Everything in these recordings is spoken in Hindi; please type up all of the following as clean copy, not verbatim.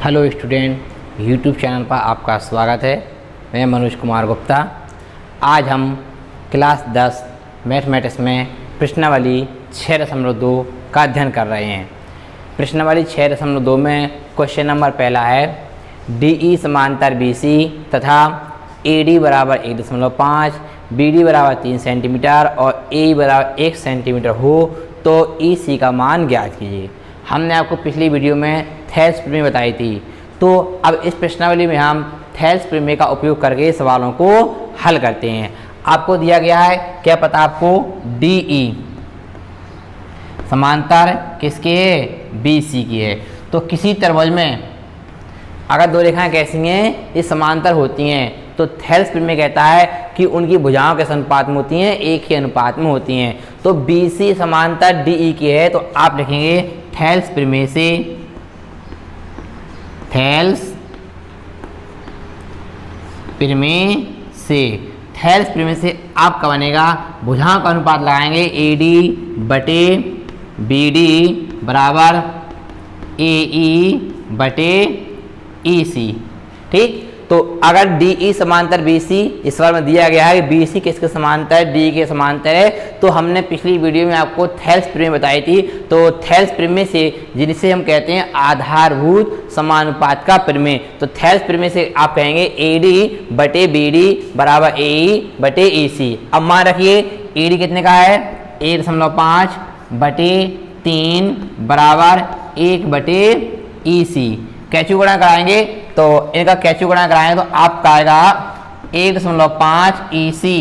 हेलो स्टूडेंट, यूट्यूब चैनल पर आपका स्वागत है। मैं मनोज कुमार गुप्ता। आज हम क्लास 10 मैथमेटिक्स में प्रश्नावली 6.2 का अध्ययन कर रहे हैं। प्रश्नावली 6.2 में क्वेश्चन नंबर पहला है, DE समांतर BC तथा AD बराबर 1.5, BD बराबर 3 सेंटीमीटर और AE बराबर 1 सेंटीमीटर हो तो EC का मान ज्ञात कीजिए। हमने आपको पिछली वीडियो में थेल्स प्रमेय बताई थी, तो अब इस प्रश्नावली में हम थेल्स प्रमेय का उपयोग करके सवालों को हल करते हैं। आपको दिया गया है, क्या पता आपको, DE समांतर किसके है, BC की है। तो किसी त्रिभुज में अगर दो रेखाएं कैसी हैं, ये समांतर होती हैं, तो थेल्स प्रमेय कहता है कि उनकी भुजाओं के अनुपात में होती हैं, एक ही अनुपात में होती हैं। तो BC समांतर DE की है, तो आप लिखेंगे थेल्स प्रमेय से, थेल्स प्रमेय से आपका बनेगा, भुजाओं का अनुपात लगाएंगे AD बटे BD बराबर AE बटे EC। ठीक, तो अगर DE समांतर BC, इस बार में दिया गया है कि BC किसके समांतर है, DE के समांतर है, तो हमने पिछली वीडियो में आपको थेल्स प्रमेय बताई थी। तो थेल्स प्रमेय से, जिसे हम कहते हैं आधारभूत समानुपात का प्रमेय, तो थेल्स प्रमेय से आप कहेंगे AD बटे BD बराबर AE बटे EC। अब मान रखिए AD कितने का है, 1.5 बटे 3 बराबर 1 बटे EC। कैचू गुणा कराएंगे, तो इनका कैचू गुणा कराएंगे तो आपका आएगा 1.5 EC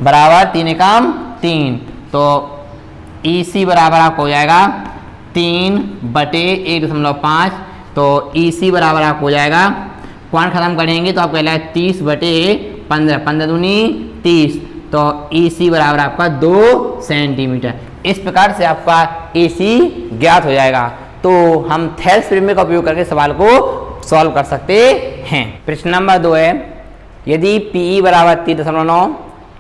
बराबर 3 एकम 3। तो EC बराबर आपको हो जाएगा 3 बटे 1.5। तो EC बराबर आपको हो जाएगा, पॉइंट खत्म करेंगे तो आपको कहलाएगा 30 बटे 15, 15 दूनी 30। तो EC बराबर आपका 2 सेंटीमीटर। इस प्रकार से आपका EC ज्ञात हो जाएगा। तो हम थेल्स प्रमेय का उपयोग करके सवाल को सॉल्व कर सकते हैं। प्रश्न नंबर 2 है, यदि PE बराबर 3.9,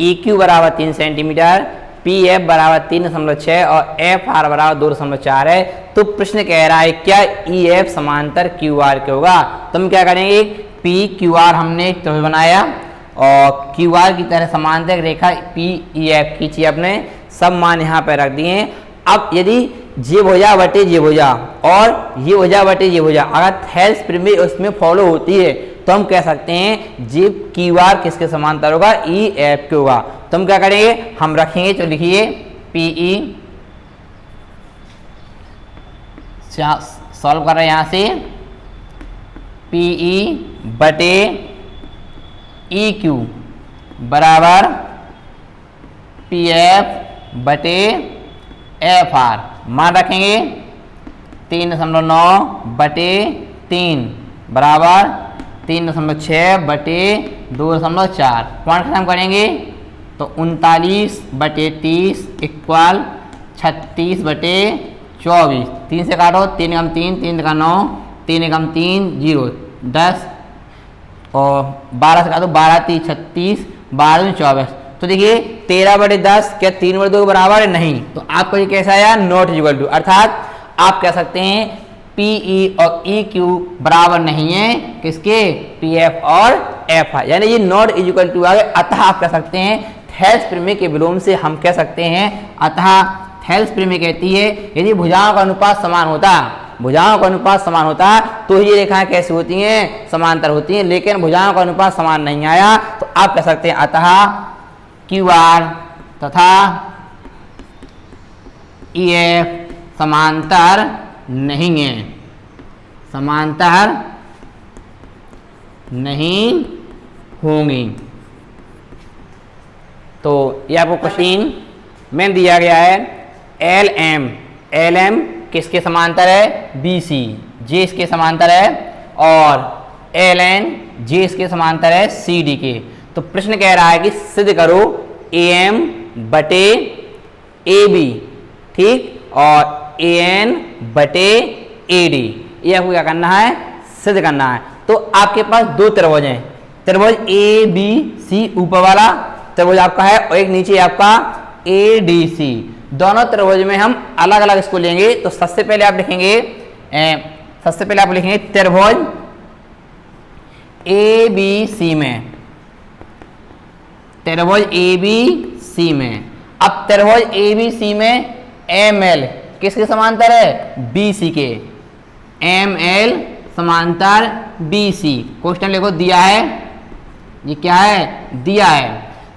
EQ बराबर 3 सेंटीमीटर, PF बराबर 3.6 और FR बराबर 2.4 है, तो प्रश्न कह रहा है क्या EF समांतर QR के होगा। तो हम क्या करेंगे, PQR हमने एक त्रिभुज बनाया और QR की तरह समांतर रेखा PEF खींची, अपने सब मान यहाँ पर रख दिए। अब यदि ये भुजा बटे ये भुजा और ये भुजा बटे ये भुजा अगर थेल्स प्रमेय उसमें फॉलो होती है, तो हम कह सकते हैं जी QR किसके समांतर होगा, EF के होगा। तो हम क्या करेंगे, हम रखेंगे, तो लिखिए PE, सॉल्व कर रहे हैं यहाँ से, PE बटे EQ बराबर PF बटे FR। मान रखेंगे 3.9 बटे 3 बराबर 3.6 बटे 2.4। पॉइंट खत्म करेंगे तो 39 बटे 30 इक्वल 36 बटे 24। 3 से काटो, 3 एकम 3, 3 का 9, 3 एकम 3 0, 10 और 12 से काटो, 12 30 36, 12 में 24। तो देखिए 13 बटे 10 क्या 3 बटे 2 के बराबर है, नहीं। तो आपको ये कैसा आया, नॉट इक्वल टू, अर्थात आप कह सकते हैं PE और EQ बराबर नहीं है किसके, PF और FR, यानी ये नॉट इक्वल टू आ गए। अतः आप कह सकते हैं थेल्स प्रमेय के विलोम से हम कह सकते हैं, अतः थेल्स प्रमेय कहती है यदि भुजाओं का अनुपात समान होता, भुजाओं का अनुपात समान होता तो ये रेखाएं कैसी होती हैं, समांतर होती हैं। लेकिन भुजाओं का अनुपात समान नहीं आया, तो आप कह सकते हैं अतः QR तथा EF समांतर नहीं है, समांतर नहीं होंगे। तो ये आपको क्वेश्चन में दिया गया है, LM किसके समांतर है, BC, J इसके समांतर है, और LN J इसके समांतर है CD के। तो प्रश्न कह रहा है कि सिद्ध करो AM बटे AB, ठीक, और AN बटे AD। ये आपको क्या करना है, सिद्ध करना है। तो आपके पास दो त्रिभुज हैं, त्रिभुज ABC ऊपर वाला त्रिभुज आपका है और एक नीचे आपका ADC। दोनों त्रिभुज में हम अलग अलग इसको लेंगे। तो सबसे पहले आप लिखेंगे सबसे पहले आप लिखेंगे त्रिभुज ए बी सी में, त्रिभुज ए बी सी में। अब त्रिभुज ए बी सी में एम एल किसके समांतर है? बी सी के। एम एल समांतर बी सी। क्वेश्चन लिखो दिया है, ये क्या है? दिया है।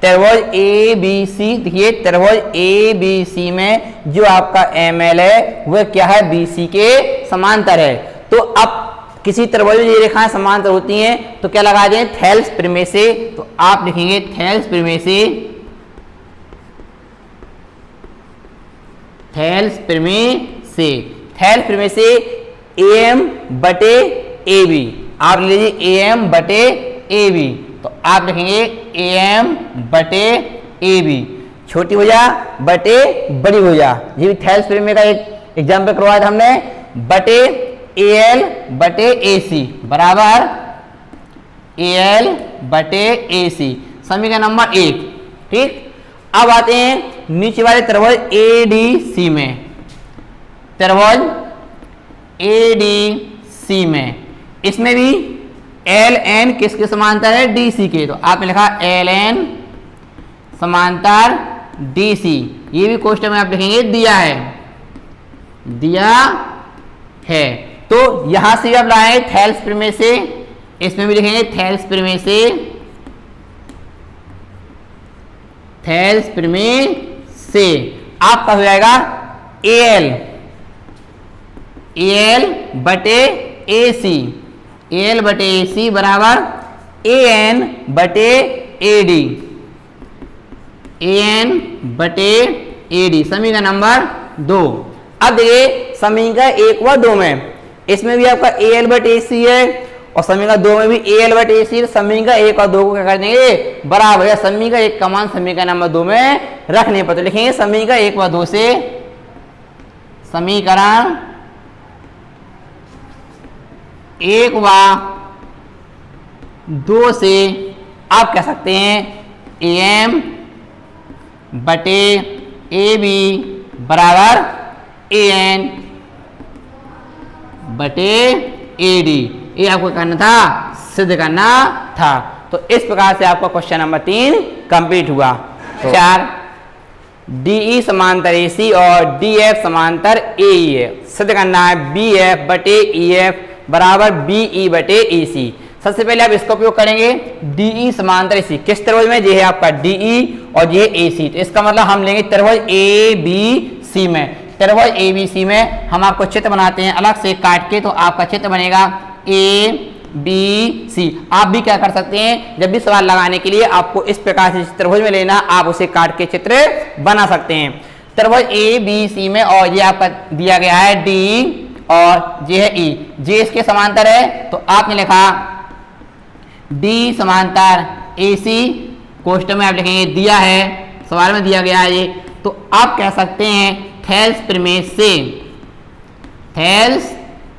त्रिभुज ए बी सी, देखिए त्रिभुज ए बी सी में जो आपका एम एल है वह क्या है? बी सी के समांतर है। तो अब किसी त्रिभुज में ये रेखाएं समांतर होती हैं तो क्या लगा दें? थेल्स प्रमेय से। तो आप लिखेंगे थेल्स प्रमेय से, थेल्स प्रमेय से, थेल्स प्रमेय से एम बटे ए बी। आप लीजिए एम बटे ए बी, तो आप लिखेंगे एम बटे ए बी, छोटी भुजा बटे बड़ी भुजा। ये भी थेल्स प्रमेय का एक एग्जाम्पल करवाया था हमने। बटे ए एल बटे ए सी बराबर ए एल बटे ए सी, समीकरण नंबर 1। ठीक, अब आते हैं नीचे वाले त्रिभुज ए डी सी में। त्रिभुज ए डी सी में, इसमें भी एल एन किसके समांतर है? डी सी के। तो आपने लिखा एल एन समांतर डी सी। ये भी क्वेश्चन में आप लिखेंगे दिया है, दिया है। तो यहां से आप लाए थेल्स प्रमेय से, इसमें भी लिखेंगे थेल्स प्रमेय से, थेल्स प्रमेय से आपका हो जाएगा एल, एल बटे ए सी, एल बटे ए सी बराबर ए एन बटे ए डी, ए एन बटे ए डी, समीकरण नंबर 2। अब देखिए समीकरण 1 व 2 में, इसमें भी आपका ए एल बटे ए सी है और समीकरण 2 में भी ए एल बटे ए सी। समीकरण 1 और 2 को क्या कर देंगे? बराबर है। समीकरण 1 का मान समीकरण नंबर 2 में रखने पर तो लिखेंगे समीकरण 1 व 2 से, समीकरण 1 व 2 से आप कह सकते हैं ए एम बटे ए बी बराबर ए एन बटे ए डी। ये आपको करना था, सिद्ध करना था। तो इस प्रकार से आपका क्वेश्चन नंबर 3 कंप्लीट हुआ। 4 डीई समांतर एसी और डीएफ समांतर एई है। सिद्ध करना है बीएफ बटे ईएफ बराबर बीई बटे ईसी। सबसे पहले आप इसका उपयोग करेंगे डीई समांतर एसी। किस त्रिभुज में? ये है आपका डीई और ये एसी। तो इसका मतलब हम लेंगे त्रिभुज ए बी सी में। त्रिभुज ए बी सी में हम आपको चित्र बनाते हैं अलग से काट के, तो आपका चित्र बनेगा ए बी सी। आप भी क्या कर सकते हैं, जब भी सवाल लगाने के लिए आपको इस प्रकार से त्रिभुज में लेना, आप उसे काट के चित्र बना सकते हैं। त्रिभुज ए बी सी में और ये आपका दिया गया है डी और ये है ई, जे इसके समांतर है। तो आपने लिखा डी समांतर ए सी, क्वेश्चन में आप लिखेंगे दिया है, सवाल में दिया गया है ये। तो आप कह सकते हैं थेल्स प्रमेय से, थेल्स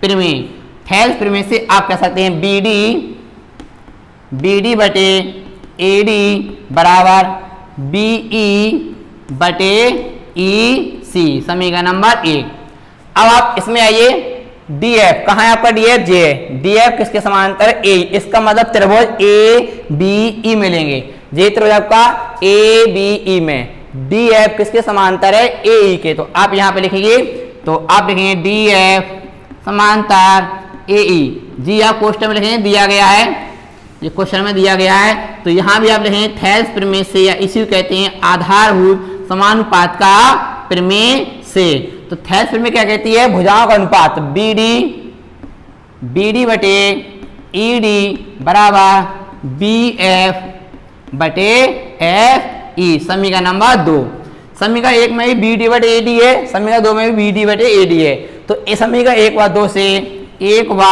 प्रमेय, थेल्स प्रमेय से आप कह सकते हैं बी डी बटे ए डी बराबर बी ई बटे ई सी, समीकरण नंबर 1। अब आप इसमें आइए डी एफ, कहाँ है आपका डी एफ? जे है। डी एफ किसके समांतर? ए। इसका मतलब त्रिभुज ए बी ई में लेंगे। जे त्रिभुज आपका ए बी ई में, डी एफ किसके समांतर है? ए ई के। तो आप यहाँ पे लिखेंगे, तो आप लिखेंगे डी एफ समांतर ए ई। जी आप क्वेश्चन में लिखेंगे दिया गया है, ये क्वेश्चन में दिया गया है। तो यहाँ भी आप लिखेंगे थेल्स प्रमेय से, या इसी को कहते हैं आधारभूत समानुपात का प्रमेय से। तो थेल्स प्रमेय क्या कहती है? भुजाओं का अनुपात बी डी बटे ई डी बराबर बी एफ बटे एफ ई, समीकरण नंबर 2। समीकरण 1 में भी बी डी बटे ए डी है, समीकरण 2 में भी बी डी बटे ए डी है। तो इस समीकरण 1 व 2 से, 1 व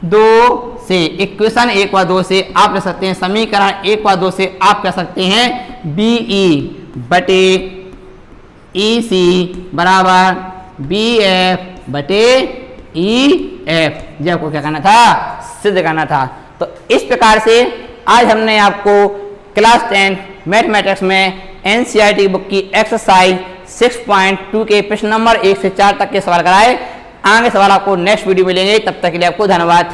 2 से, इक्वेशन 1 व 2 से आप लिख सकते हैं, समीकरण 1 व 2 से आप कह सकते हैं बी ई बटे ई सी बराबर बी एफ बटे ई एफ। ये आपको क्या करना था? सिद्ध करना था। तो इस प्रकार से आज हमने आपको क्लास 10 मैथमेटिक्स में एनसीईआरटी बुक की एक्सरसाइज 6.2 के प्रश्न नंबर 1 से 4 तक के सवाल कराए। आगे सवाल आपको नेक्स्ट वीडियो मिलेंगे, तब तक के लिए आपको धन्यवाद।